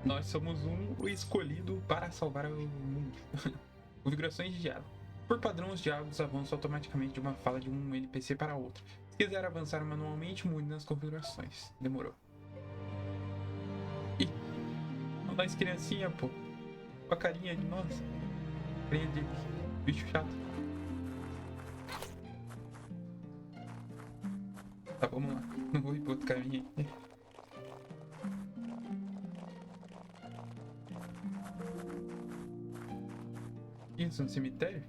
Nós somos o escolhido para salvar o mundo. Configurações de diálogo. Por padrão, os diálogos avançam automaticamente de uma fala de um NPC para outro. Se quiser avançar manualmente, mude nas configurações. Demorou. Ih, não dá criancinha, pô. Com a carinha de nós. Carinha de bicho chato. Tá, vamos lá. Não vou ir pro outro caminho aí. Isso, no cemitério?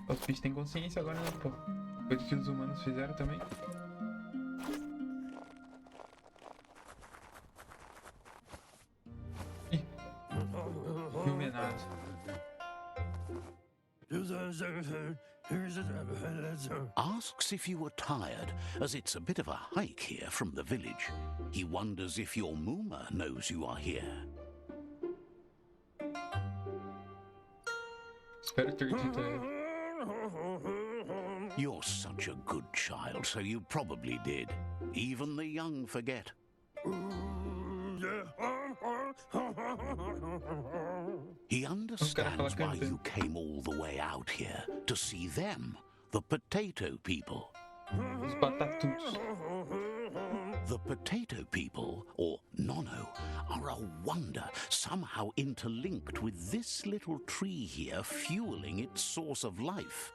Os bichos têm consciência agora, né, pô? Foi o que os humanos fizeram também. Ih, iluminado. Asks if you were tired, as it's a bit of a hike here from the village. He wonders if your Mooma knows you are here. Espero ter dito a ele. You're such a good child, so you probably did. Even the young forget. He understands why you came all the way out here, to see them, the potato people. Os batatudos. The potato people, or Nono, are a wonder, somehow interlinked with this little tree here fueling its source of life.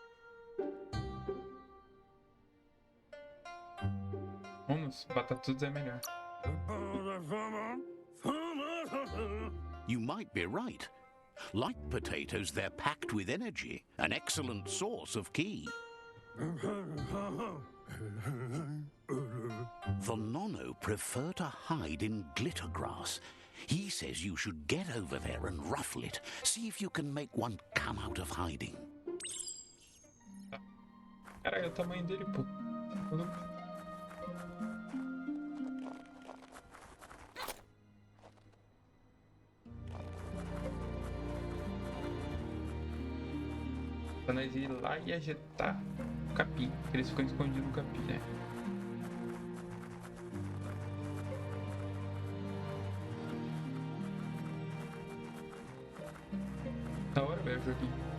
Vamos, batatudos é melhor. You might be right. Like potatoes, they're packed with energy, an excellent source of ki. The Nono prefer to hide in glitter grass. He says you should get over there and ruffle it. See if you can make one come out of hiding. Caralho, é o tamanho dele, pô. Pra nós ir lá e agitar o capim. Eles ficam escondidos no capim, né? Da hora, velho, o joguinho.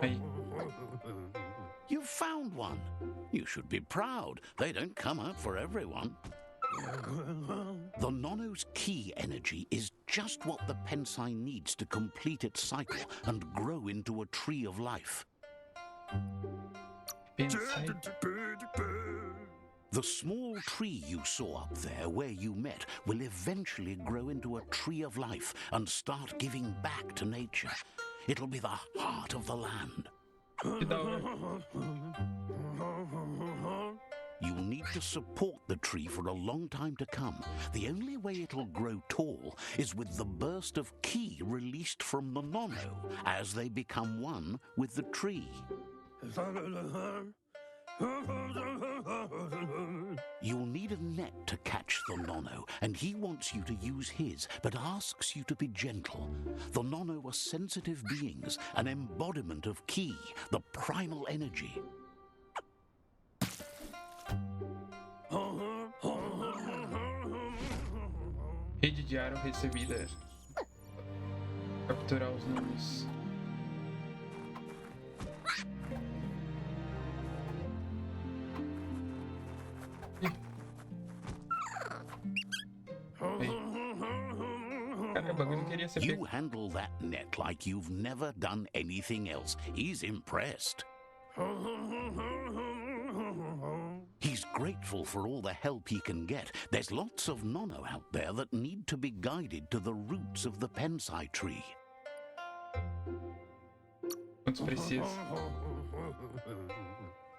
Aí. You found one. You should be proud. They don't come out for everyone. The Nono's ki energy is just what the Pensai needs to complete its cycle and grow into a tree of life. Pensai. The small tree you saw up there where you met will eventually grow into a tree of life and start giving back to nature. It'll be the heart of the land. Que da hora. You'll need to support the tree for a long time to come. The only way it'll grow tall is with the burst of ki released from the Nono as they become one with the tree. You'll need a net to catch the Nono, and he wants you to use his, but asks you to be gentle. The Nono are sensitive beings, an embodiment of ki, the primal energy. Rede de aro recebida. Capturar os nomes. Cara, o bagulho não queria ser You pego. handle that net like you've never done anything else. He's impressed. He's grateful for all the help he can get. There's lots of Nono out there that need to be guided to the roots of the Pensai tree. Quantos precisa?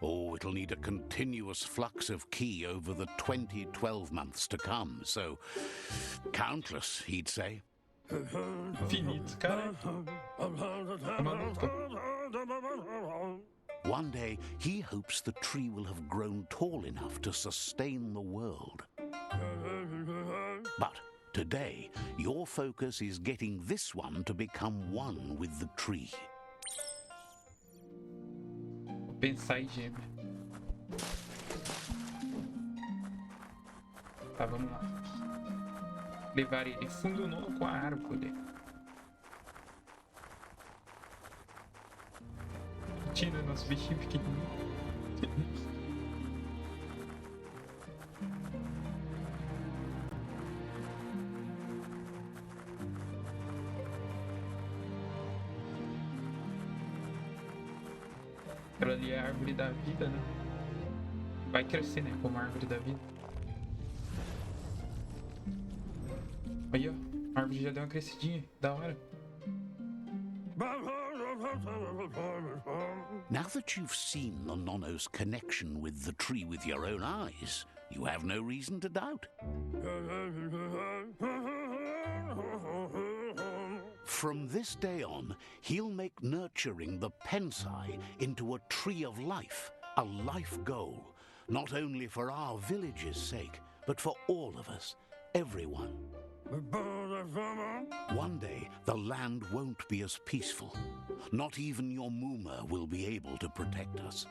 Oh, it'll need a continuous flux of ki over the 12 months to come, so countless, he'd say. Infinito, cara. É maluco. One day, he hopes the tree will have grown tall enough to sustain the world. But today, Your focus is getting this one to become one with the tree. Vou pensar em gêmea. Tá, vamos lá. Levar ele fundo nono com a árvore. Tira nosso bichinho pequenininho. Aquela ali é a árvore da vida, né? Vai crescer, né? Como a árvore da vida. Aí, ó. A árvore já deu uma crescidinha. Da hora. Now that you've seen the Nono's connection with the tree with your own eyes, you have no reason to doubt. From this day on, he'll make nurturing the Pensai into a tree of life, a life goal, not only for our village's sake, but for all of us, everyone. One day, the land won't be as peaceful. Not even your Mooma will be able to protect us.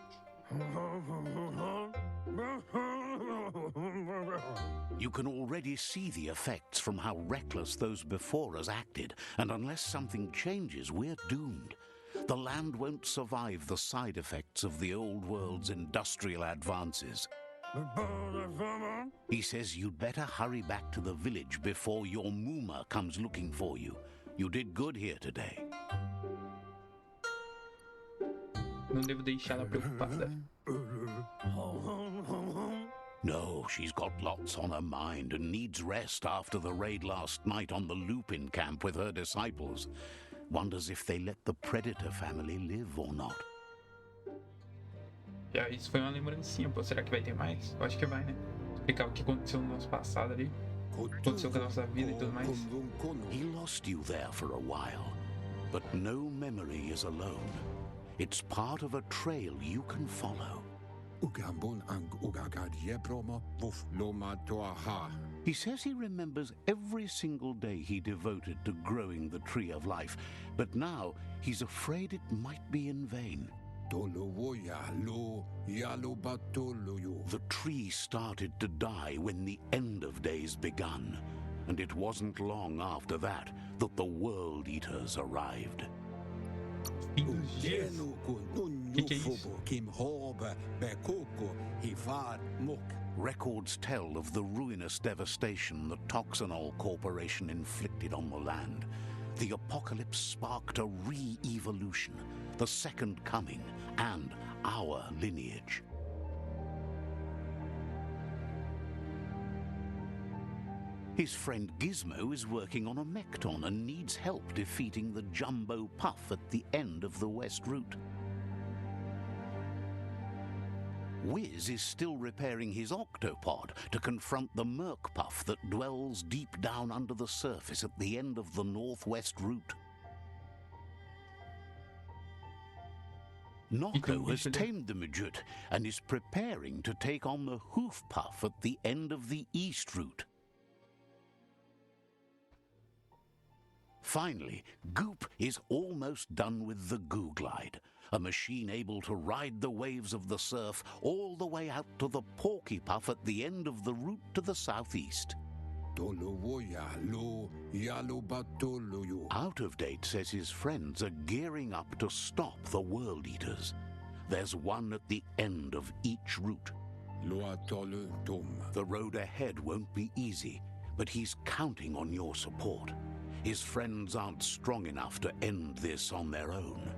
You can already see the effects from how reckless those before us acted, and unless something changes, we're doomed. The land won't survive the side effects of the old world's industrial advances. He says you'd better hurry back to the village before your Mooma comes looking for you. You did good here today. Não devo deixá-la preocupada. No, she's got lots on her mind and needs rest after the raid last night on the Lupin camp with her disciples. Wonders if they let the Predator family live or not. Já, isso foi uma lembrancinha, pô. Será que vai ter mais? Eu acho que vai, né? Explicar o que aconteceu no nosso passado ali. O que aconteceu com a nossa vida e tudo mais. He lost you there for a while, but no memory is alone. It's part of a trail you can follow. He says he remembers every single day he devoted to growing the Tree of Life, but now he's afraid it might be in vain. The tree started to die when the end of days begun, and it wasn't long after that that the World Eaters arrived. Que é isso? Records tell of the ruinous devastation the Toxanol Corporation inflicted on the land. The apocalypse sparked a re-evolution, the second coming, and our lineage. His friend Gizmo is working on a Mekton and needs help defeating the Jumbo Puff at the end of the West Route. Wiz is still repairing his octopod to confront the Merc Puff that dwells deep down under the surface at the end of the Northwest Route. Nocco has tamed the Midget and is preparing to take on the Hoof Puff at the end of the East Route. Finally, Goop is almost done with the Goo Glide, a machine able to ride the waves of the surf all the way out to the Porky Puff at the end of the route to the southeast. Out of Date says his friends are gearing up to stop the World Eaters. There's one at the end of each route. The road ahead won't be easy, but he's counting on your support. His friends aren't strong enough to end this on their own.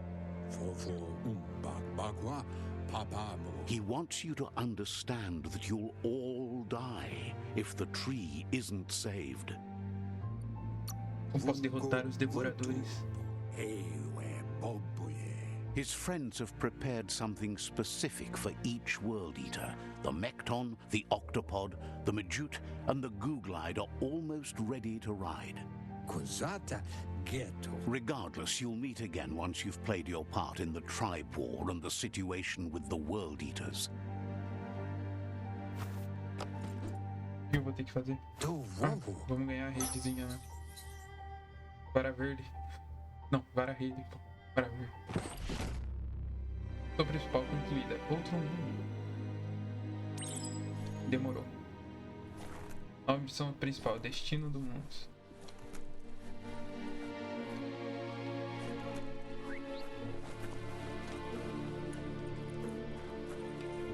He wants you to understand that you'll all die if the tree isn't saved. Como posso derrotar os devoradores? His friends have prepared something specific for each World Eater. The Mekton, the Octopod, the Majute, and the Goo Glide are almost ready to ride. Regardless, you'll meet again once you've played your part in the tribe war and the situation with the World Eaters. O que eu vou ter que fazer? Vamos ganhar a redezinha, né? Vara verde. Não, vara verde. Vara verde. Missão principal concluída. Outro mundo. Demorou. Nova missão principal. Destino do mundo.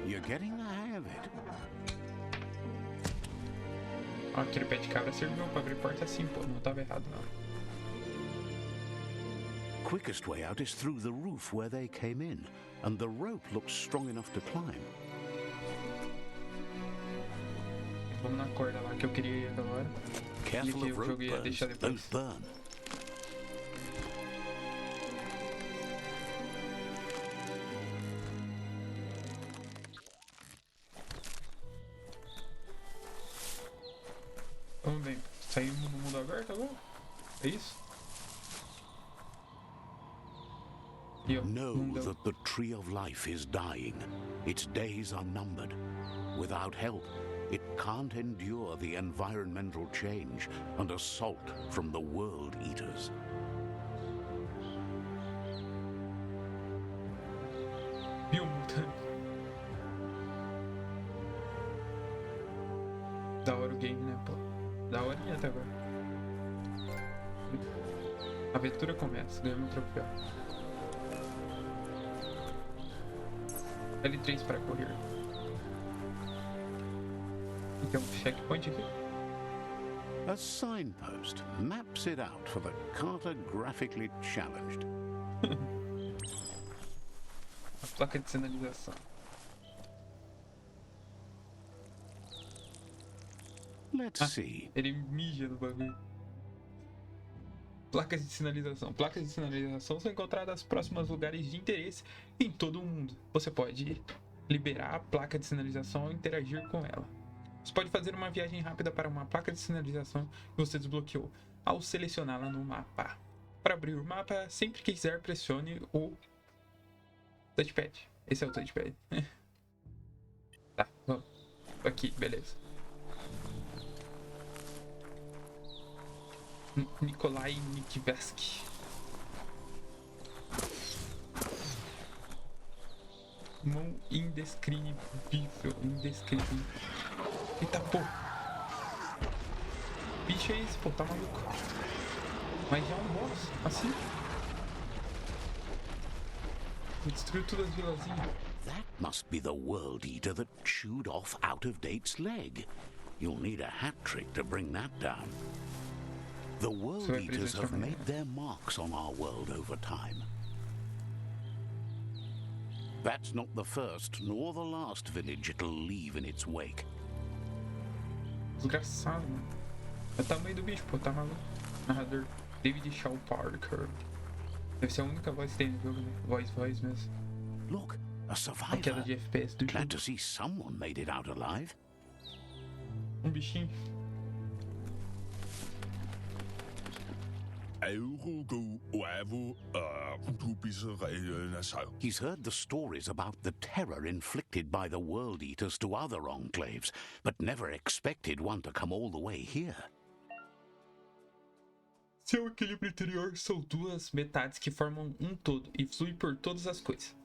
You're getting the hang of it. Ó, aquele pé de cabra serviu pra abrir porta assim, pô. Não tava errado, não. Quickest way out is through the roof where they came in, and the rope looks strong enough to climb. Vamos na corda lá que eu queria ir agora. Careful E que of o jogo rope ia burns. deixar depois. Don't burn. Vamos bem. Saímos no mundo aberto agora? É isso? E ó, Know mundo... that the tree of life is dying. Its days are numbered. Without help, it can't endure the environmental change and assault from the world eaters. Biomutant. Da hora o game, né, pô? Da horinha até agora. A aventura começa, ganhamos um troféu. L3 para correr. E tem um checkpoint aqui. A signpost maps it out for the cartographically challenged. A placa de sinalização. Let's see. Ele mija no bagulho. Placas de sinalização. Placas de sinalização são encontradas próximas a lugares de interesse em todo o mundo. Você pode liberar a placa de sinalização ou interagir com ela. Você pode fazer uma viagem rápida para uma placa de sinalização que você desbloqueou ao selecioná-la no mapa. Para abrir o mapa, sempre que quiser, pressione o touchpad. Esse é o touchpad. Tá, vamos. Aqui, beleza. Nikolai Nikveski. Mão indescritível. Indescritível. Eita, pô. Bicho é esse, pô, tá maluco. Mas já é um boss, assim. Destruiu todas as vilazinhas. That must be the world eater that chewed off Out-of-Date's leg. You'll need a hat trick to bring that down. The world eaters have made their marks on our world over time. That's not the first nor the last village it'll leave in its wake. Desgraçado, mano. É o tamanho do bicho, pô, tá maluco. Narrador David Shaw Parker. Deve ser a única voz que tem no jogo, né? Voz mesmo. Look, a A queda survivor. de FPS do Glad jogo. to see someone made it out alive. Um bichinho. He's heard the stories about the terror inflicted by the world eaters to other enclaves, but never expected one to come all the way here. Seu equilíbrio interior são duas metades que formam um todo e fluem por todas as coisas.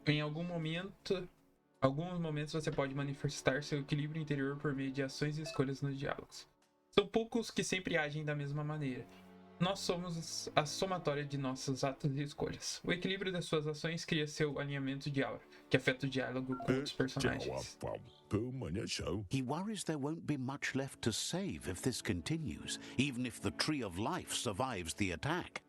Em alguns momentos você pode manifestar seu equilíbrio interior por meio de ações e escolhas nos diálogos. São poucos que sempre agem da mesma maneira. Nós somos a somatória de nossos atos e escolhas. O equilíbrio das suas ações cria seu alinhamento de aura, que afeta o diálogo com outros personagens. He worries there won't be much left to save if this continues, even if the Tree of Life survives the attack.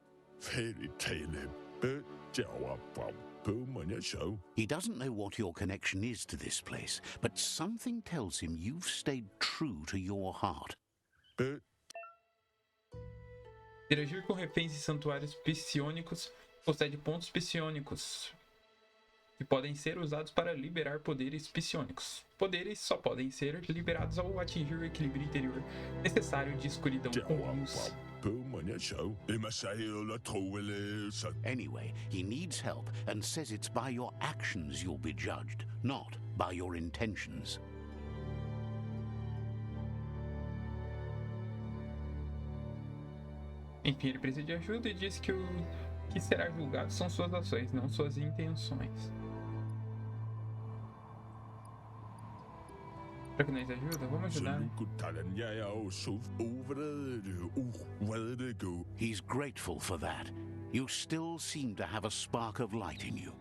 He doesn't know what your connection is to this place, but something tells him you've stayed true to your heart. Interagir com reféns e santuários psionicos concede pontos psionicos, que podem ser usados para liberar poderes psionicos. Poderes só podem ser liberados ao atingir o equilíbrio interior necessário de escuridão com luz. Anyway, he needs help and says it's by your actions you'll be judged, not by your intentions. Enfim, ele precisa de ajuda e disse que o que será julgado são suas ações, não suas intenções. Será que nós ajuda? Vamos ajudar, né? He's grateful for that. You still seem to have a spark of light in you.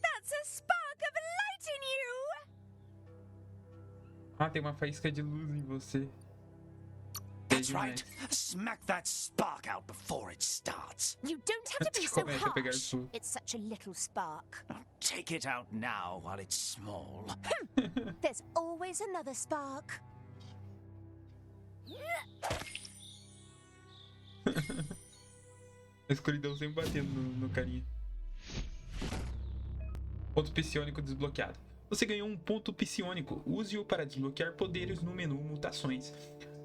That's a spark of light in you! Ah, tem uma faísca de luz em você. That's right. Smack that spark out before it starts. You don't have to be so Começa a pegar harsh. fogo. It's such a little spark. Take it out now while it's small. There's always another spark. A escuridão sempre batendo no carinha. Ponto psiônico desbloqueado. Você ganhou um ponto psiônico. Use-o para desbloquear poderes no menu Mutações.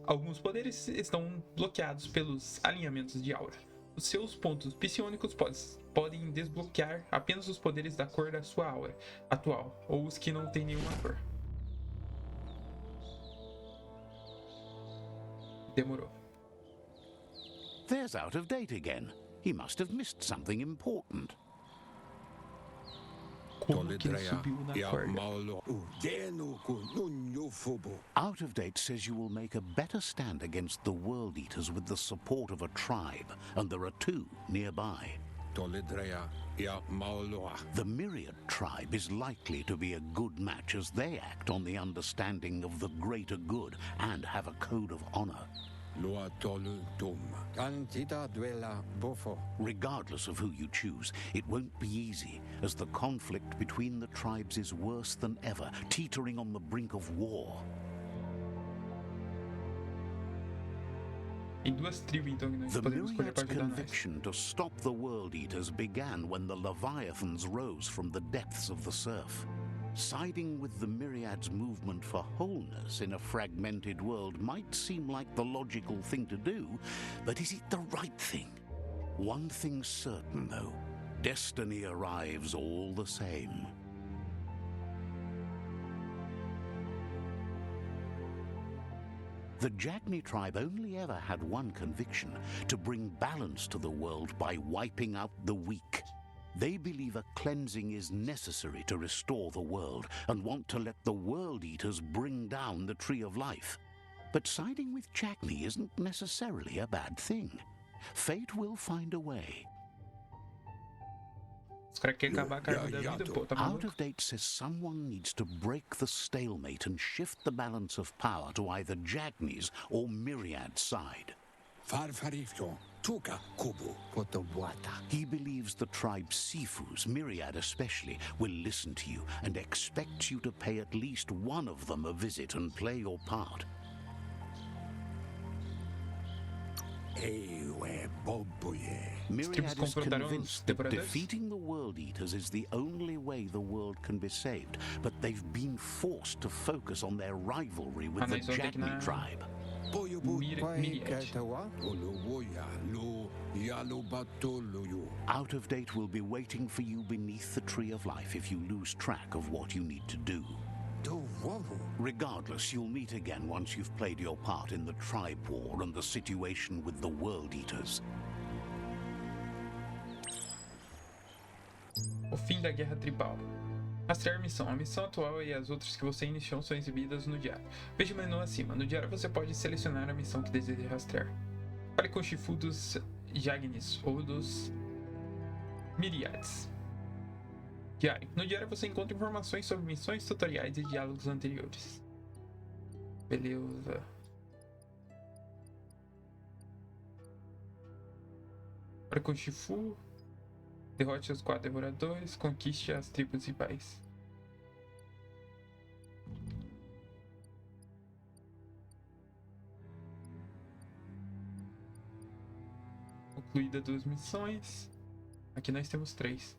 Alguns poderes estão bloqueados pelos alinhamentos de aura. Os seus pontos psiônicos podem desbloquear apenas os poderes da cor da sua aura atual, ou os que não têm nenhuma cor. Demorou. There's out of date again. He must have missed something important. Como que ele subiu na corda? Out of date says you will make a better stand against the World Eaters with the support of a tribe, and there are two nearby. The Myriad tribe is likely to be a good match as they act on the understanding of the greater good and have a code of honor. Regardless of who you choose, it won't be easy, as the conflict between the tribes is worse than ever, teetering on the brink of war. Tem duas tribos então que nós The podemos escolher Myriad's para ajudar nós. conviction to stop the World Eaters began when the Leviathans rose from the depths of the surf. Siding with the Myriad's movement for wholeness in a fragmented world might seem like the logical thing to do, but is it the right thing? One thing's certain, though. Destiny arrives all the same. The Jagni tribe only ever had one conviction: to bring balance to the world by wiping out the weak. They believe a cleansing is necessary to restore the world and want to let the World Eaters bring down the Tree of Life. But siding with Jagni isn't necessarily a bad thing. Fate will find a way. Os caras querem acabar com a árvore da vida, pô, tá Out maluco? of date says someone needs to break the stalemate and shift the balance of power to either Jagni's or Myriad's side. He believes the tribe's Sifus, Myriad especially, will listen to you and expects you to pay at least one of them a visit and play your part. Myriad is convinced that defeating the World Eaters is the only way the world can be saved, but they've been forced to focus on their rivalry with the Jagni tribe. Out of date will be waiting for you beneath the Tree of Life if you lose track of what you need to do. Regardless, you'll meet again once you've played your part in the tribe war and the situation with the World Eaters. O fim da guerra tribal. Rastrear missão. A missão atual e as outras que você iniciou são exibidas no diário. Veja o menu acima. No diário você pode selecionar a missão que deseja rastrear. Fale com o Shifu dos Jagnis ou dos Myriads. Diário. No diário você encontra informações sobre missões, tutoriais e diálogos anteriores. Beleza. Fale com o Shifu. Derrote os 4 devoradores, conquiste as tribos rivais. Concluída 2 missões. Aqui nós temos 3.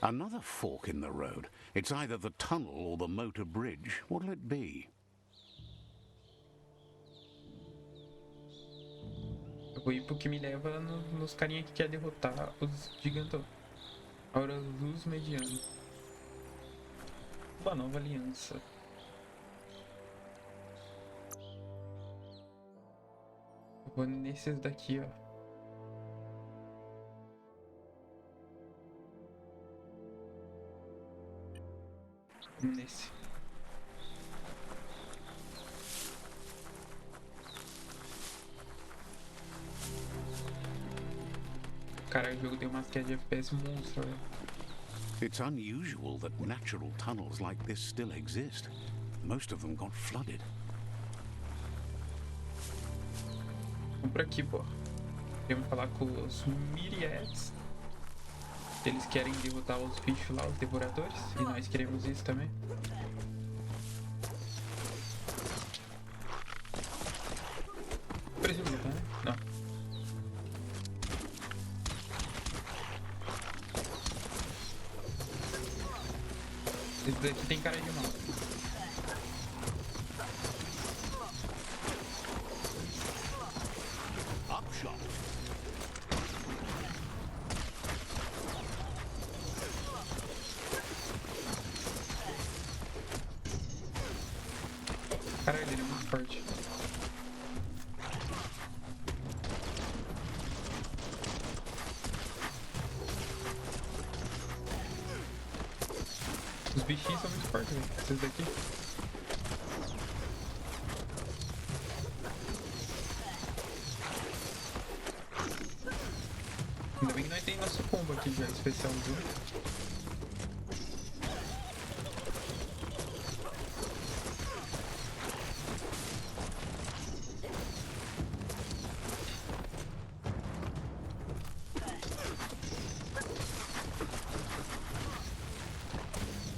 Another fork in the road. It's either the tunnel or the motor bridge. What'll it be? Eu vou ir pro que me leva nos carinha que quer derrotar os gigantão. Aura luz mediano. Uma nova aliança. Eu vou nesses daqui, ó. Vamos nesse. Cara, o jogo tem umas quedas de FPS monstro, velho. It's unusual that natural tunnels like this still exist. Most of them got flooded. Vamos por aqui, pô. Queremos falar com os Myriads. Eles querem derrotar os bichos lá, os devoradores. E nós queremos isso também. Presumo, tá, né? Não. Esse daqui tem cara de mal. Upshot. Caralho, ele é muito forte. Os bichinhos são muito fortes, velho. Esses daqui. Ainda bem que nós temos nosso combo aqui já, especial, viu?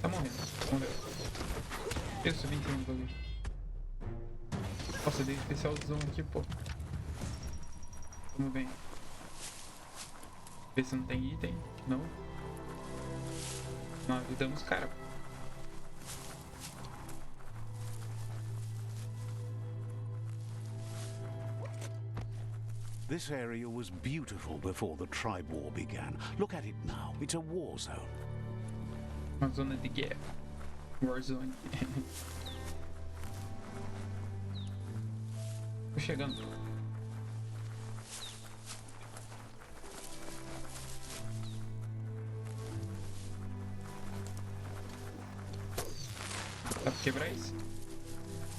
Tá morrendo. Morreu. Eu subi em cima do bagulho. Nossa, eu dei especialzão aqui, pô. Vamos bem. Ver se não tem item. Não. Nós ajudamos os caras. This area was beautiful before the tribe war began. Look at it now. It's a war zone. Uma zona de guerra. Warzone. Tô chegando. Dá pra quebrar isso?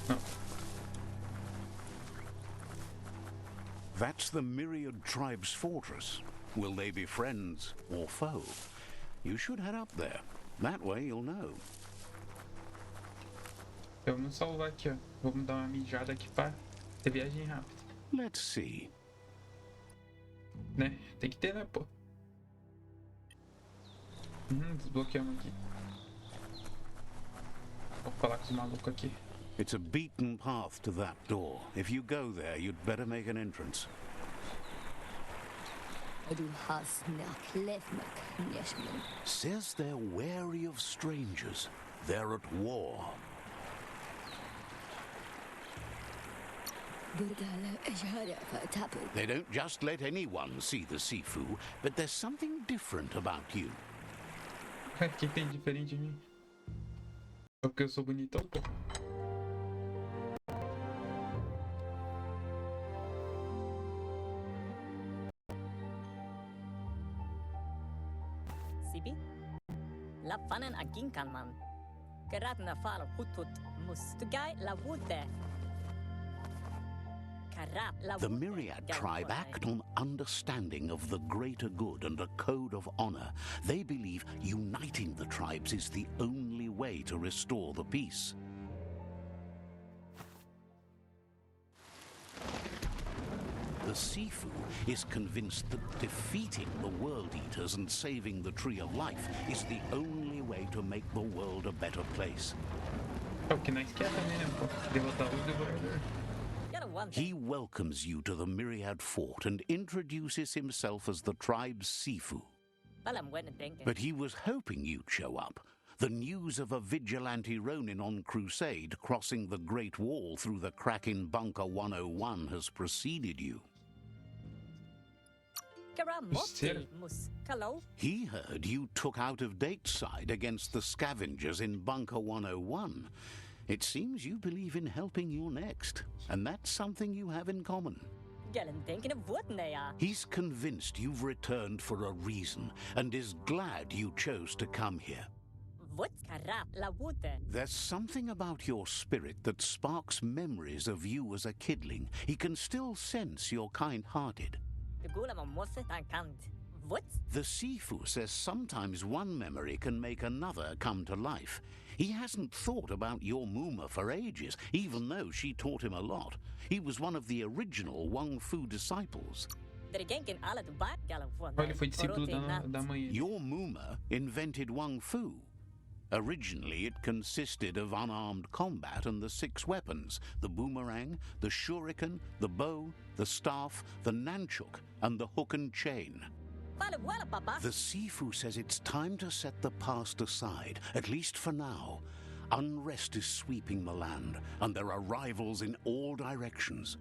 Não. That's the Myriad tribe's fortress. Will they be friends or foe? You should head up there. That way you'll know. Vamos salvar aqui, ó. Vamos dar uma mijada aqui pra ter viagem rápida. Let's see. Né? Tem que ter, né, pô? Desbloqueamos aqui. Vou falar com os malucos aqui. It's a beaten path to that door. If you go there, you'd better make an entrance. Says they're wary of strangers. They're at war. They don't just let anyone see the Sifu, but there's something different about you. O que tem diferente de mim? Só porque eu sou bonitão, pô. Sibi? Lafanen aginkalman. Karatna fal hutut mustugai la wute. The Myriad tribe act on understanding of the greater good and a code of honor. They believe uniting the tribes is the only way to restore the peace. The Sifu is convinced that defeating the World Eaters and saving the Tree of Life is the only way to make the world a better place. É o que nós quer também, né, pô? Derrotar o devorador. He welcomes you to the Myriad Fort and introduces himself as the tribe's Sifu. But he was hoping you'd show up. The news of a vigilante Ronin on crusade crossing the Great Wall through the crack in Bunker 101 has preceded you. Karamoti mus. Hello? He heard you took out-of-date side against the scavengers in Bunker 101. It seems you believe in helping your next, and that's something you have in common. Gellen denken of what they are. He's convinced you've returned for a reason, and is glad you chose to come here. What's karap la wute? There's something about your spirit that sparks memories of you as a kidling. He can still sense you're kind-hearted. The gula mamosse and kant. What? The Sifu says sometimes one memory can make another come to life. He hasn't thought about your Muma for ages, even though she taught him a lot. He was one of the original Wang Fu disciples. Ele foi discípulo da mãe. Your Muma invented Wang Fu. Originally, it consisted of unarmed combat and the 6 weapons: the boomerang, the shuriken, the bow, the staff, the nunchuk, and the hook and chain. The Sifu says it's time to set the past aside, at least for now. Unrest is sweeping the land, and there are rivals in all directions.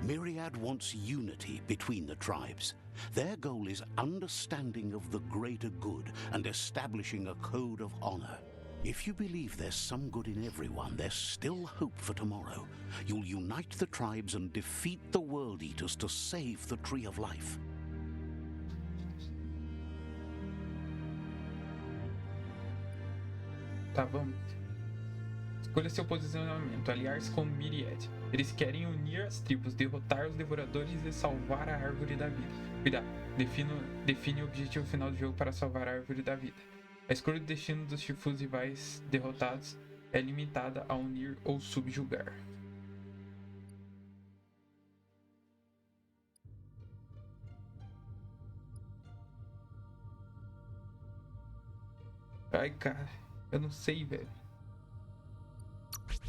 Myriad wants unity between the tribes. Their goal is understanding of the greater good and establishing a code of honor. If you believe there's some good in everyone, there's still hope for tomorrow. You'll unite the tribes and defeat the World Eaters to save the Tree of Life. Tá, vamos. Escolha seu posicionamento, aliar-se com Myriad. Eles querem unir as tribos, derrotar os devoradores e salvar a Árvore da Vida. Cuidado, define o objetivo final do jogo para salvar a Árvore da Vida. A escolha do destino dos Shifus rivais derrotados é limitada a unir ou subjugar. Ai, cara, eu não sei, velho.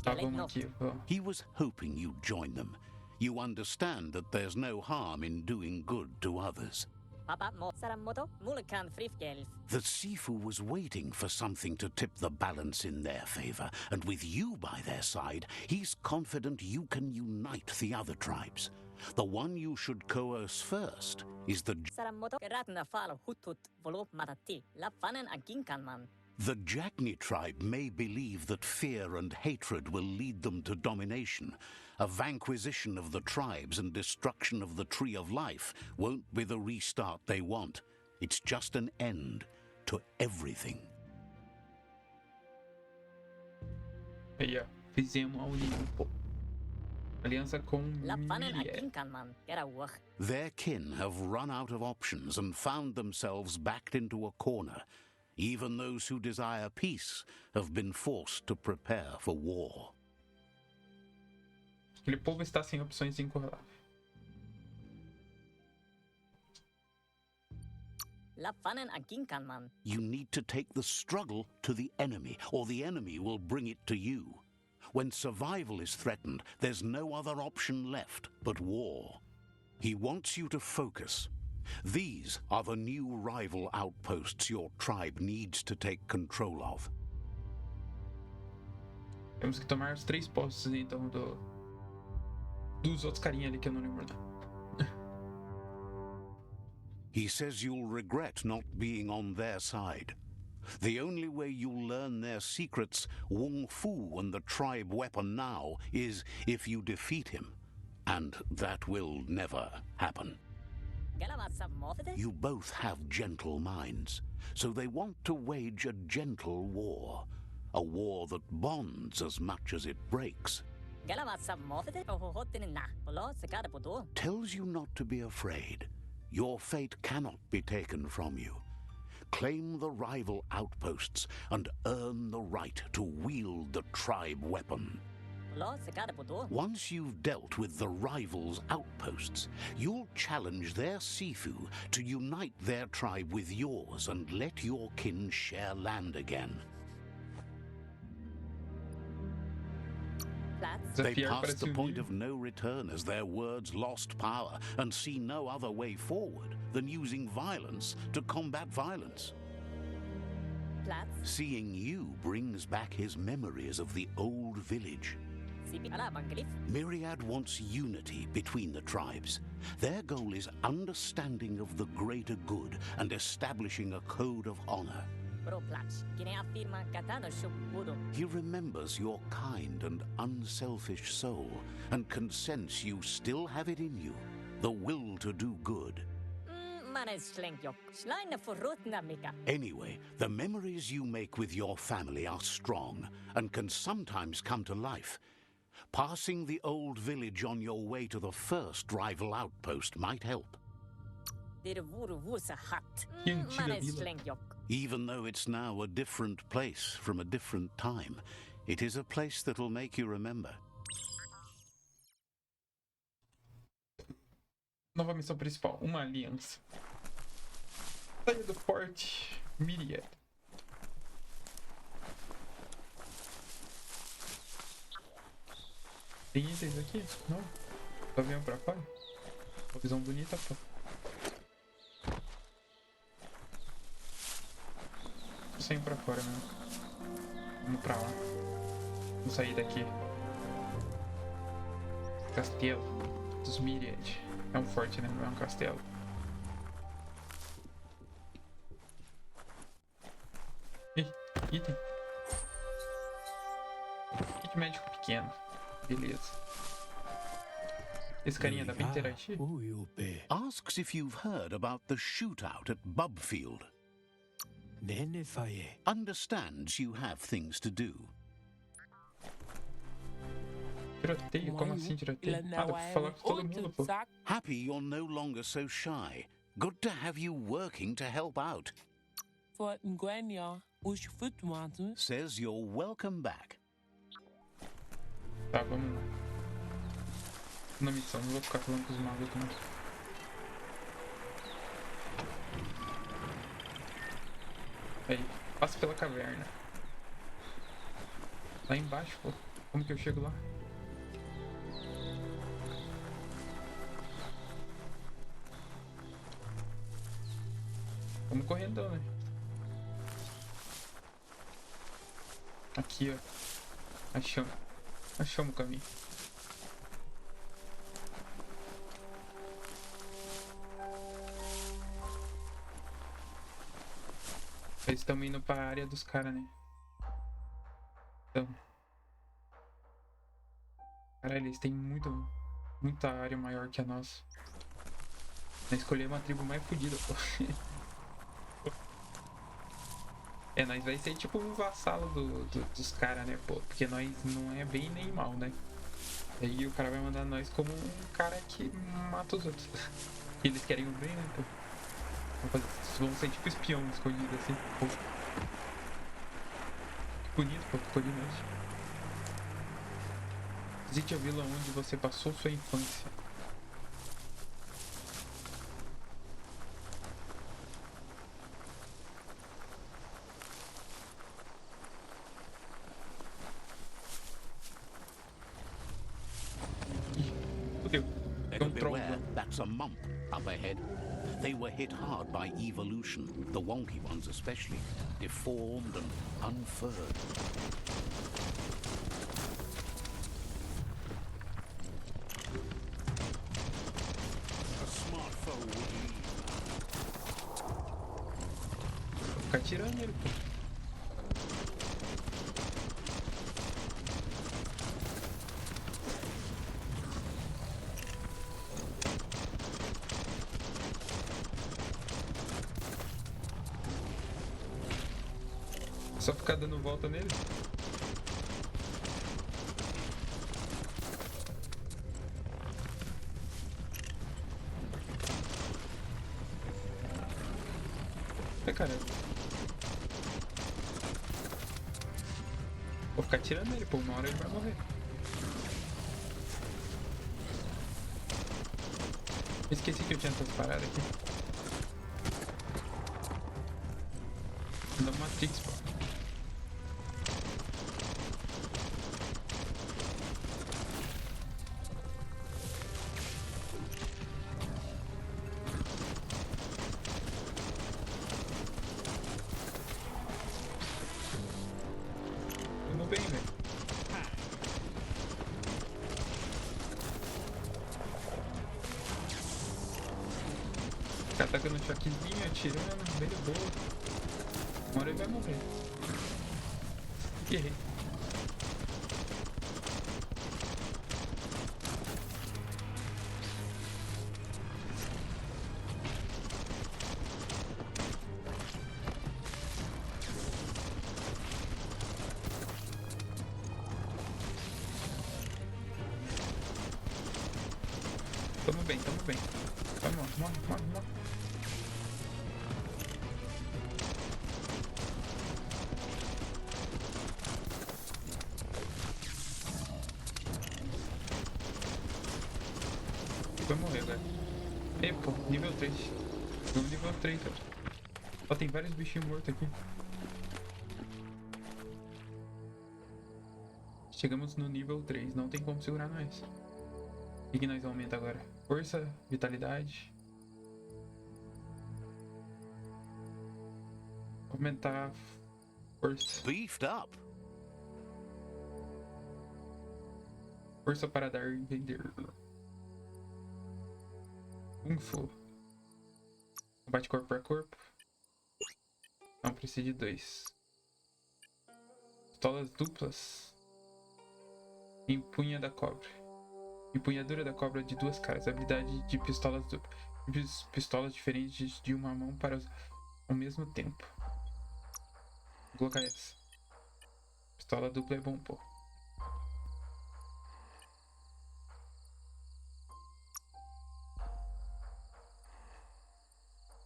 Tá, vamos aqui, ó. He was hoping you'd join them. You understand that there's no harm in doing good to others. The Sifu was waiting for something to tip the balance in their favor, and with you by their side, he's confident you can unite the other tribes. The one you should coerce first is the Jagni tribe may believe that fear and hatred will lead them to domination. A vanquisition of the tribes and destruction of the Tree of Life won't be the restart they want. It's just an end to everything. Aí, ó. Fizemos a união, pô. Aliança com Myriad. Their kin have run out of options and found themselves backed into a corner. Even those who desire peace have been forced to prepare for war. Aquele povo está sem opções de encurralar. You need to take the struggle to the enemy, or the enemy will bring it to you. When survival is threatened, there's no other option left but war. He wants you to focus. These are the new rival outposts your tribe needs to take control of. Temos que tomar os 3 postos, então, dos outros carinha ali que eu não lembro, não. He says you'll regret not being on their side. The only way you'll learn their secrets, Wung Fu and the tribe weapon now, is if you defeat him. And that will never happen. You both have gentle minds, so they want to wage a gentle war. A war that bonds as much as it breaks. Tells you not to be afraid. Your fate cannot be taken from you. Claim the rival outposts and earn the right to wield the tribe weapon. Once you've dealt with the rivals' outposts, you'll challenge their Sifu to unite their tribe with yours and let your kin share land again. They passed the point of no return as their words lost power and see no other way forward than using violence to combat violence. Seeing you brings back his memories of the old village. Sipi ala banglif. Myriad wants unity between the tribes. Their goal is understanding of the greater good and establishing a code of honor. Bro plach. Gine afirma katano shubudo. He remembers your kind and unselfish soul and can sense you still have it in you, the will to do good. Manes schlenkjok. Schleine forrotna mika. Anyway, the memories you make with your family are strong and can sometimes come to life. Passing the old village on your way to the first rival outpost might help. Dir vuru vusa hat. Antiga Manes vila. schlenkjok. Even though it's now a different place from a different time, it is a place that'll make you remember. Nova missão principal, uma aliança. Saia do forte Myriad. Tem itens aqui? Não? Só venham pra fora. Uma visão bonita, pô. Vou sair pra fora mesmo. Vamos pra lá. Vamos sair daqui. Castelo dos Myriad. É um forte, né? Não é um castelo. Ih, item. Kit médico pequeno. Beleza. Esse carinha dá pra interagir? Asks if you've heard about the shootout at Bubfield. Understands you have things to do. Tiroteio? Como assim tiroteio? Ah, dá pra falar com todo mundo, pô. Happy you're no longer so shy. Good to have you working to help out. Says you're welcome back. Tá, vamos lá. Na missão, não vou ficar falando com os malucos, não. Aí, passa pela caverna. Lá embaixo, pô. Como que eu chego lá? Vamos correndo, né? Aqui, ó. Achamos o caminho. Eles estão indo pra área dos caras, né? Então. Caralho, eles têm muita área maior que a nossa. Nós escolhemos uma tribo mais fodida, pô. É, nós vai ser tipo um vassalo dos caras, né, pô? Porque nós não é bem nem mal, né? Aí o cara vai mandar nós como um cara que mata os outros. E eles querem o bem, né, pô? Vamos ser tipo espião escolhido assim, pô. Que bonito, pô, ficou demais. Visite a vila onde você passou sua infância. Better beware, that's a mump up ahead. They were hit hard by evolution, the wonky ones especially, deformed and unfurred. A smart foe would leave. Vou ficar tirando ele, pô. Só ficar dando volta nele. Ai, caralho. Vou ficar tirando ele, pô. Uma hora ele vai morrer. Esqueci que eu tinha essas paradas aqui. Dá uma Matrix, pô. Vamos bem, velho. Atacando um choquezinho, atirando, bem de boa. Uma hora ele vai morrer. Errei. Tamo bem, tamo bem. Vai, morre, morre, morre, morre. Vai morrer agora. Ei, pô, nível 3. Vamos nível 3, cara. Ó, tem vários bichinhos mortos aqui. Chegamos no nível 3, não tem como segurar nós. O que nós aumenta agora? Força, vitalidade. Aumentar força. Beefed up. Força para dar e vender. Kung Fu. Combate corpo a corpo. Não, precisa de 2. Pistolas duplas. Empunha da cobra. Empunhadura da cobra de 2 caras. Habilidade de pistolas duplas. Pistolas diferentes de uma mão para ao mesmo tempo. Vou colocar essa. Pistola dupla é bom, pô.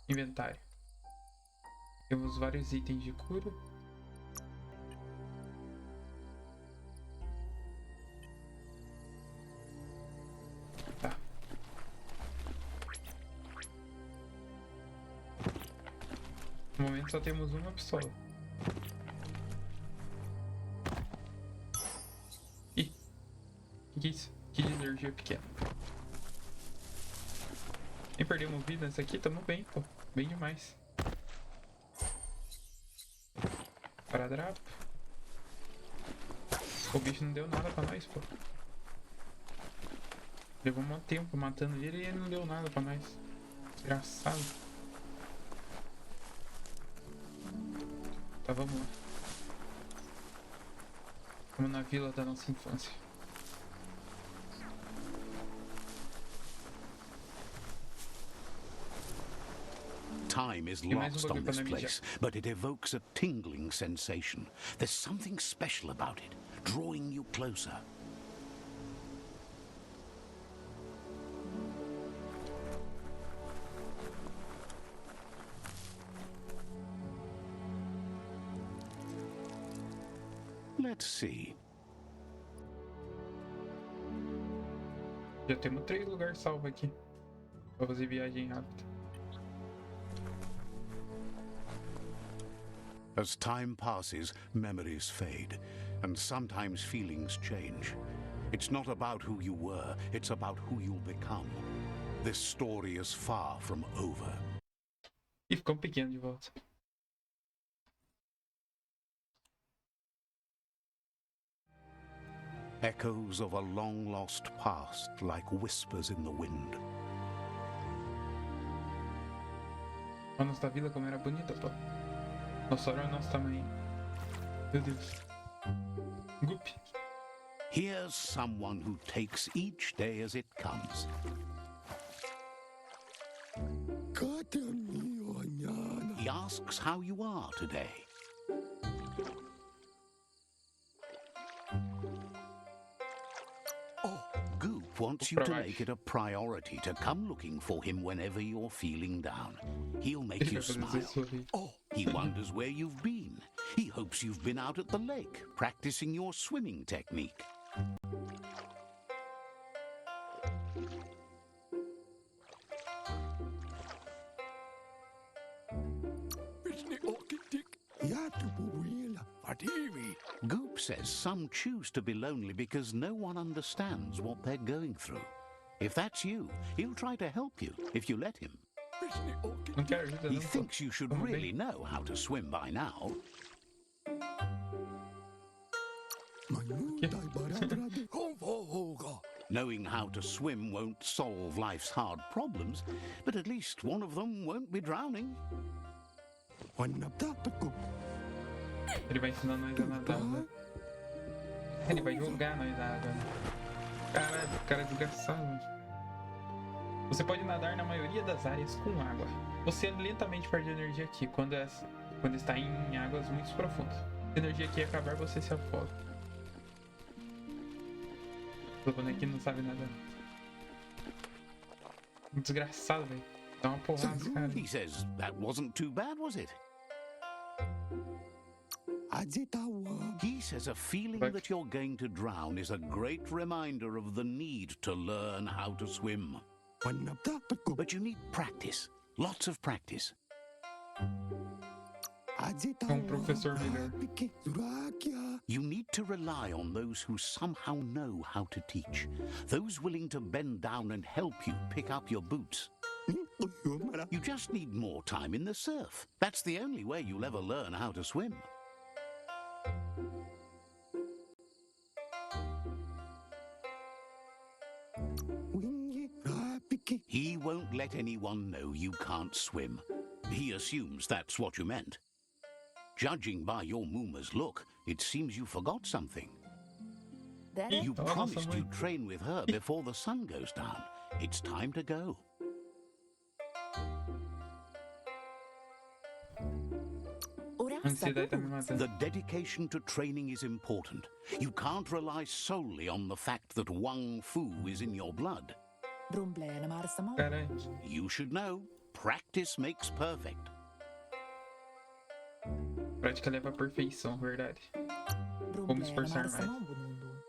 Inventário. Temos vários itens de cura. Tá. No momento só temos uma pistola. Ih! Que é isso? Que de energia pequena. Nem perdemos vida nessa aqui, tamo bem, pô. Bem demais. Paradrapo. O bicho não deu nada pra nós, pô. Levou um tempo matando ele e ele não deu nada pra nós. Desgraçado. Tá, vamos lá. Vamos na vila da nossa infância. Time is lost on this place, but it evokes a tingling sensation. There's something special about it, drawing you closer. Let's see. Já temos 3 lugares salvos aqui pra fazer viagem rápida. As time passes, memories fade, and sometimes feelings change. It's not about who you were, it's about who you'll become. This story is far from over. E ficou pequeno de volta. Echoes of a long-lost past like whispers in the wind. A nossa vila como era bonita, pô. Nossa, olha o nosso tamanho. Meu Deus. Gup. Here's someone who takes each day as it comes. He asks how you are today. Goop wants you to make it a priority to come looking for him whenever you're feeling down. He'll make you smile. He wonders where you've been. He hopes you've been out at the lake, practicing your swimming technique. Goop says some choose to be lonely because no one understands what they're going through. If that's you, he'll try to help you if you let him. He thinks you should really know how to swim by now. Knowing how to swim won't solve life's hard problems, but at least one of them won't be drowning. Ele vai ensinar nós a nadar, né? Ele vai jogar nós na água. Caralho, o cara é desgraçado. Você pode nadar na maioria das áreas com água. Você lentamente perde energia aqui quando está em águas muito profundas. Se a energia aqui acabar, você se afoga. O bonequinho não sabe nadar. Desgraçado, velho. Dá uma porrada nesse cara. He says that wasn't too bad, was it? He says a feeling that you're going to drown is a great reminder of the need to learn how to swim. But you need practice. Lots of practice. Professor melhor. You need to rely on those who somehow know how to teach. Those willing to bend down and help you pick up your boots. You just need more time in the surf. That's the only way you'll ever learn how to swim. He won't let anyone know you can't swim. He assumes that's what you meant. Judging by your Mooma's look, it seems you forgot something. You promised you'd train with her before the sun goes down. It's time to go. The dedication to training is important. You can't rely solely on the fact that Wang Fu is in your blood. You should know, practice makes perfect. Prática leva à perfeição, verdade. Vamos esforçar mais.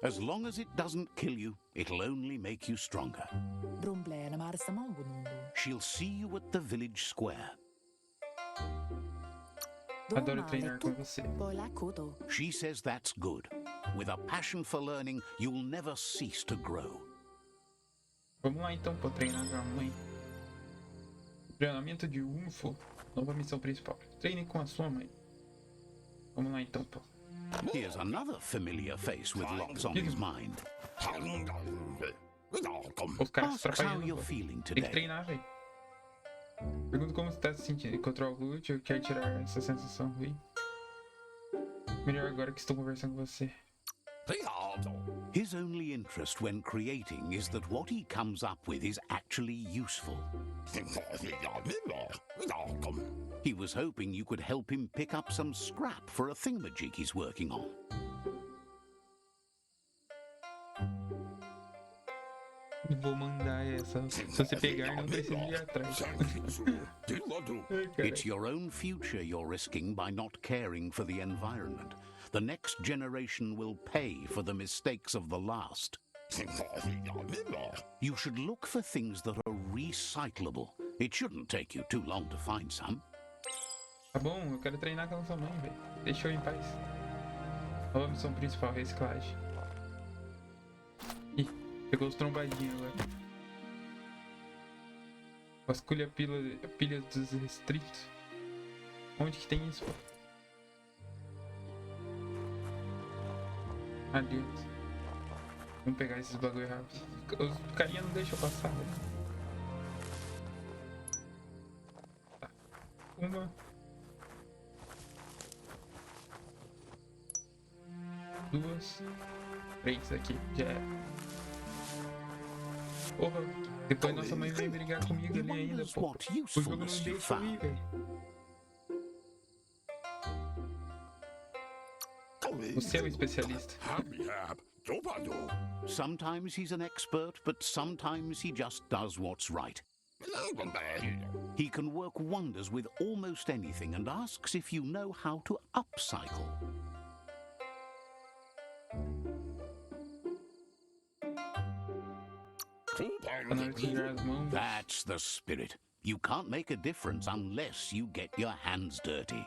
As long as it doesn't kill you, it'll only make you stronger. She'll see you at the village square. Adoro treinar com você. She says that's good. With a passion for learning, you'll never cease to grow. Vamos lá então para treinar com a mãe. Treinamento de UFO. Nova missão principal. Treine com a sua mãe. Vamos lá então, pô. Here's another familiar face with lots on his mind. Os caras Ask how atrapalhando. you're feeling Tem que today. treinar, velho. Pergunta como você tá se sentindo. Encontrou algo útil? Quer tirar essa sensação ruim? Melhor agora que estou conversando com você. His only interest when creating is that what he comes up with is actually useful. He was hoping you could help him pick up some scrap for a thingamajig he's working on. Vou mandar essa. Se você pegar, não precisa ir atrás. It's your own future you're risking by not caring for the environment. The next generation will pay for the mistakes of the last. You should look for things that are recyclable. It shouldn't take you too long to find some. Tá bom, eu quero treinar com a sua mãe, velho. Deixa eu em paz. Nova missão principal, reciclagem. Ih, pegou os trombadinhos agora. Vasculha pilha dos restritos. Onde que tem isso, pô? Ali. Vamos pegar esses bagulho rápido. Os carinha não deixam eu passar, velho. Tá. Uma. Duas. Três aqui. Já era. Porra. Depois nossa mãe vem brigar comigo He ali ainda, wonders pô. what O jogo não usefulness you deixa eu ir, found. velho. Você é o especialista. Sometimes he's an expert, but sometimes he just does what's right. He can work wonders with almost anything and asks if you know how to upcycle. Tá na hora de tirar as mãos. That's the spirit. You can't make a difference unless you get your hands dirty.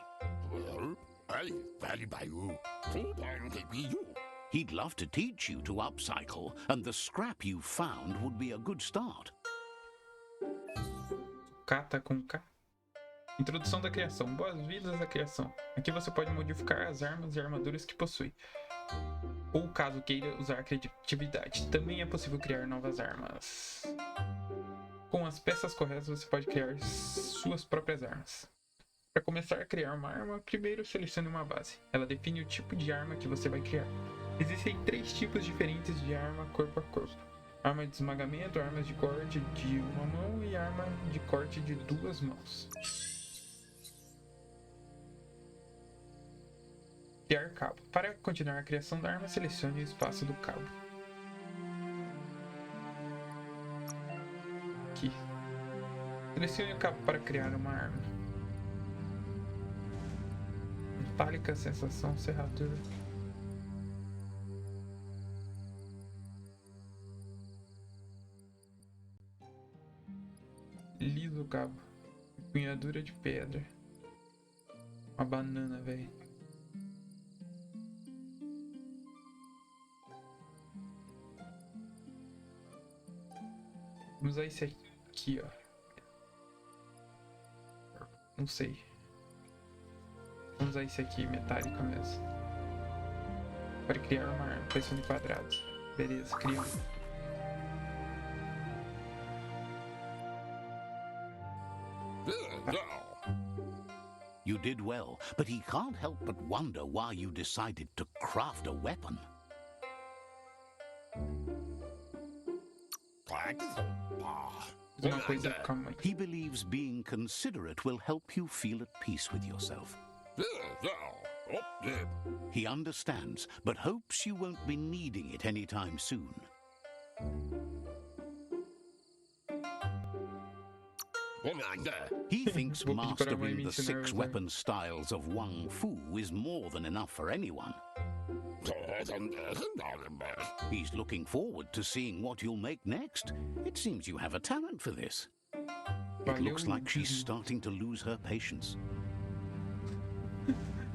He'd love to teach you to upcycle, and the scrap you found would be a good start. Cata com K. Introdução da criação. Boas-vindas à criação. Aqui você pode modificar as armas e armaduras que possui. ou caso queira usar criatividade. Também é possível criar novas armas. Com as peças corretas, você pode criar suas próprias armas. Para começar a criar uma arma, primeiro selecione uma base. Ela define o tipo de arma que você vai criar. Existem 3 tipos diferentes de arma corpo a corpo: arma de esmagamento, armas de corte de uma mão e arma de corte de 2 mãos. Criar cabo. Para continuar a criação da arma, selecione o espaço do cabo. Aqui. Selecione o cabo para criar uma arma. Metálica, sensação, serradura. Liso o cabo. Empunhadura de pedra. Uma banana, velho. Vamos usar esse aqui, ó. Não sei. Vamos usar esse aqui, metálica mesmo. Para criar uma arma, pressione quadrados. Beleza, criou. You did well, but he can't help but wonder why you decided to craft a weapon. Uma coisa, calma aí. He believes being considerate will help you feel at peace with yourself. He understands, but hopes you won't be needing it anytime soon. He thinks mastering the 6 weapon styles of Wang Fu is more than enough for anyone. He's looking forward to seeing what you'll make next. It seems you have a talent for this. It looks like she's starting to lose her patience.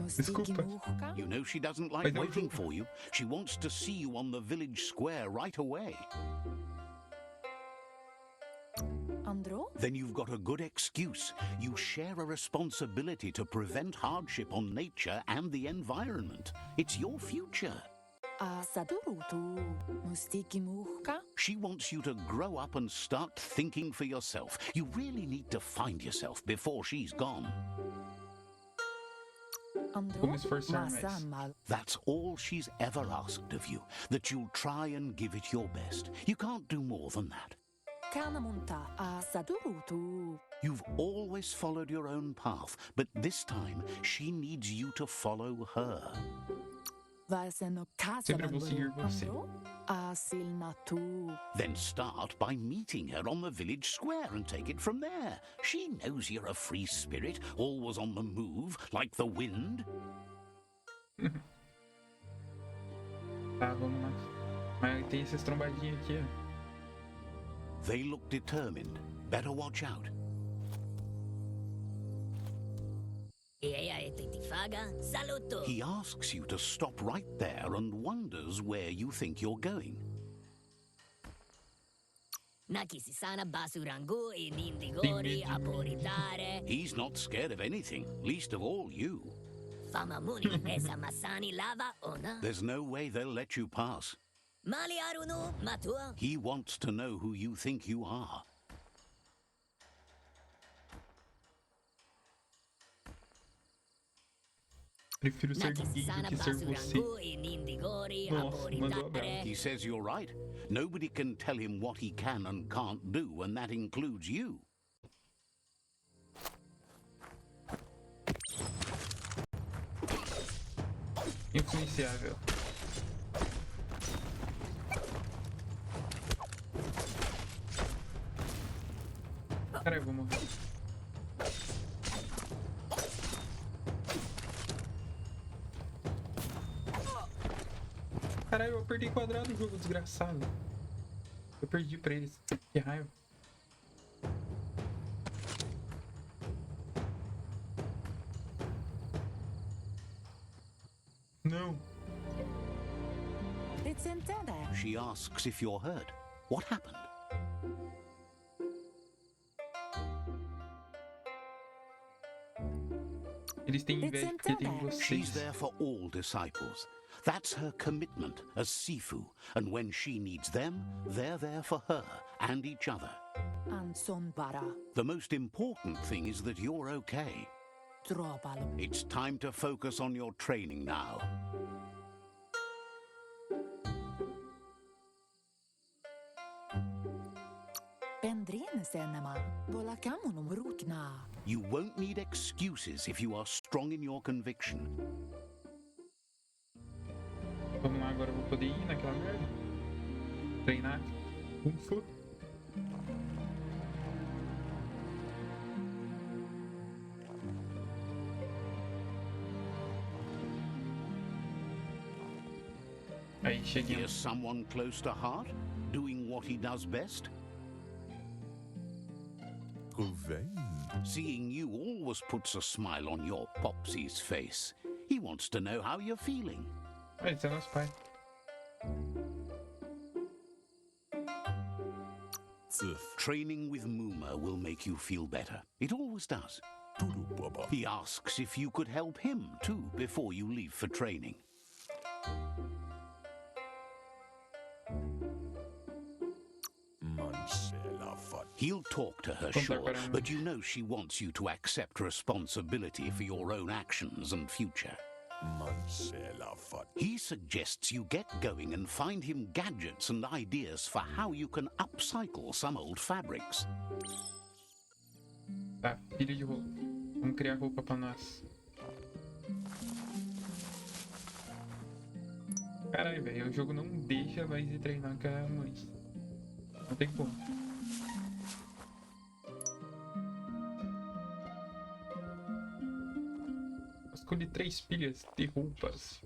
Desculpa. You know she doesn't like waiting for you. She wants to see you on the village square right away. Andro? Then you've got a good excuse. You share a responsibility to prevent hardship on nature and the environment. It's your future. Sadurutu. Mustiki muhka? She wants you to grow up and start thinking for yourself. You really need to find yourself before she's gone. Vou esforçar mais. That's all she's ever asked of you, that you'll try and give it your best. You can't do more than that. Kanamunta. Sadurutu. You've always followed your own path, but this time she needs you to follow her. Sempre vou seguir você. Then start by meeting her on the village square and take it from there. She knows you're a free spirit, always on the move, like the wind. Tá, vamos lá. Mas tem essas trombadinhas aqui, ó. They look determined. Better watch out. He asks you to stop right there and wonders where you think you're going. He's not scared of anything, least of all you. There's no way they'll let you pass. He wants to know who you think you are. Prefiro ser ninguém do que ser você. Nossa, mandou a brava. He says you're right. Nobody can tell him what he can and can't do, and that includes you. Influenciável. Caralho, vou morrer. Caralho, eu apertei quadrado no jogo, desgraçado. Eu perdi pra eles. Que raiva. Não. She asks if you're hurt. What happened? Eles têm inveja porque tem She's vocês. there for all disciples. That's her commitment as Sifu, and when she needs them, they're there for her and each other. Ansonbara. The most important thing is that you're okay. Drobal. It's time to focus on your training now. Bendrenesenema. Volakamunum rutna. You won't need excuses if you are strong in your conviction. Vamos lá, agora eu vou poder ir naquela merda. Treinar Kung Fu. Aí, cheguei. Here's someone close to heart, doing what he does best. Seeing you always puts a smile on your Popsy's face. He wants to know how you're feeling. Esse é nosso pai. Training with Muma will make you feel better. It always does. He asks if you could help him too before you leave for training. He'll talk to her, sure, but you know she wants you to accept responsibility for your own actions and future. He suggests you get going and find him gadgets and ideas for how you can upcycle some old fabrics. Tá, pilha de roupa. Vamos criar roupa pra nós. Caralho, velho, o jogo não deixa mais ir treinar com a mãe. Não tem como. Escolhi 3 pilhas de roupas.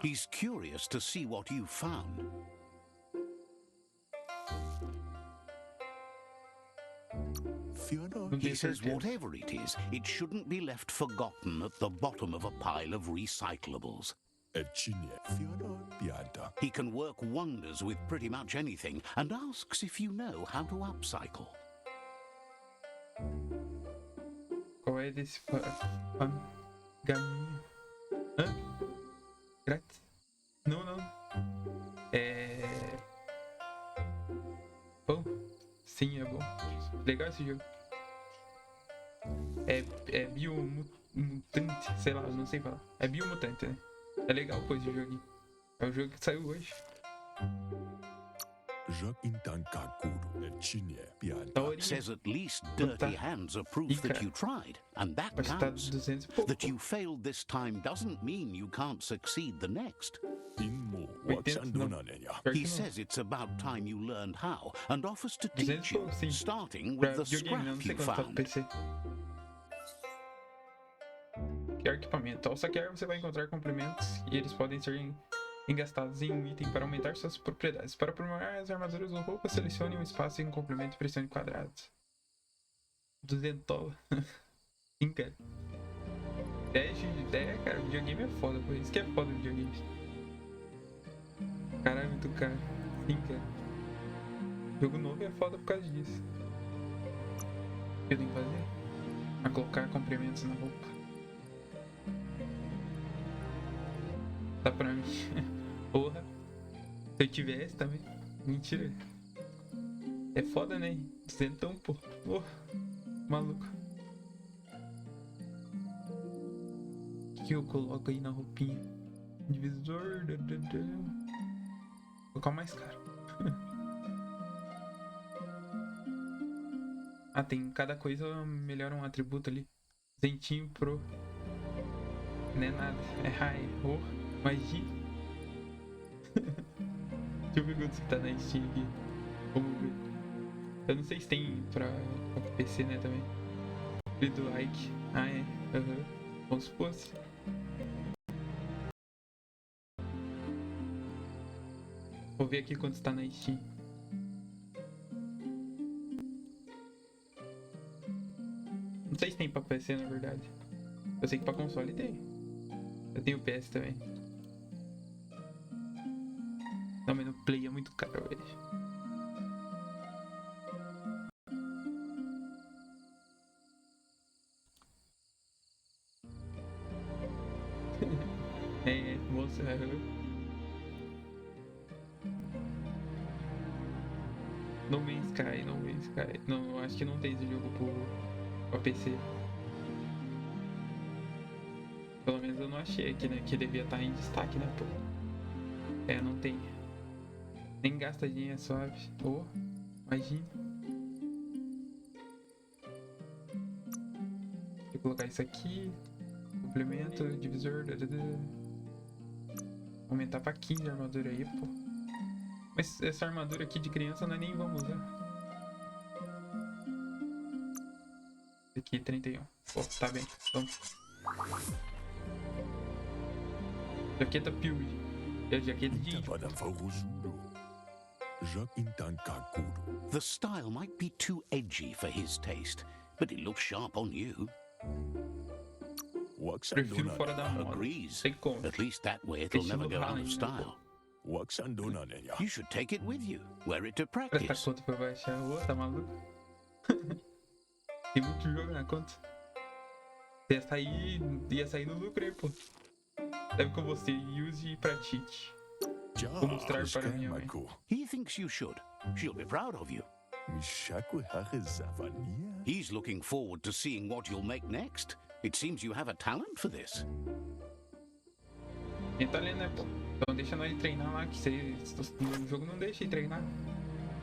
He's curious to see what you found. He says whatever it is, it shouldn't be left forgotten at the bottom of a pile of recyclables. He can work wonders with pretty much anything and asks if you know how to upcycle. Qual é desse gaminho? Hã? Grátis? Não, não. É... Bom? Sim, é bom. Legal esse jogo. É Biomutante, sei lá, não sei falar. É Biomutante, né? É legal, pois, o joguinho. É o jogo que saiu hoje. Says at least dirty hands are proof that you tried, and that counts. That you failed this time doesn't mean you can't succeed the next. He says it's about time you learned how, and offers to teach you, starting with the scrap you found. Criar equipamento. Ao saquear, você vai encontrar complementos e eles podem ser engastados em um item para aumentar suas propriedades. Para aprimorar as armaduras ou roupas, selecione um espaço em complemento e pressione quadrados. 200 dólares. Sim, cara. Ideia, cara. Videogame é foda, por isso que é foda o videogame. Caralho, muito caro. Sim, cara. Jogo novo é foda por causa disso. O que eu tenho que fazer? A colocar complementos na roupa. Tá pra mim. Porra. Se eu tivesse também. Mentira. É foda, né? Duzentão, pô. Porra. Maluco. O que eu coloco aí na roupinha? Divisor. Vou colocar o mais caro. Ah, tem cada coisa melhora um atributo ali. Zentinho pro. Não é nada. É high. Porra. Magia. Deixa eu ver quanto você tá na Steam aqui. Vamos ver. Eu não sei se tem pra PC, né, também. Do like. Ah, é. Aham. Como se fosse. Vou ver aqui quanto está na Steam. Não sei se tem pra PC, na verdade. Eu sei que pra console tem. Eu tenho PS também. Não, mas no Play é muito caro, velho. Nossa, No Man's Sky, No Man's Sky. Não, acho que não tem esse jogo pra PC. Pelo menos eu não achei aqui, né? Que devia estar em destaque, né, pô? É, não tem. Nem gastadinha, é suave. Oh, imagina. Vou colocar isso aqui. Complemento, divisor. Aumentar pra 15 a armadura aí, pô. Mas essa armadura aqui de criança nós nem vamos usar. Aqui, 31. Pô, tá bem. Vamos. Jaqueta Peewee. É jaqueta de índio. The style might be too edgy for his taste, but it looks sharp on you. Prefiro fora da moda. Agrees. Tem como. At least that way it'll never go out of style. Pô. You should take it with you. Wear it to Prestar practice. conta pra baixar. Ô, tá maluco? Tem muito jogo na conta. Ia sair no lucro aí, pô. Leve com você, use e pratique. Vou mostrar para minha mãe. He thinks you should. She'll be proud of you. He's looking forward to seeing what you'll make next. It seems you have a talent for this. Quem tá lendo, né, pô? Então deixa nós treinar lá, que o jogo não deixa de treinar.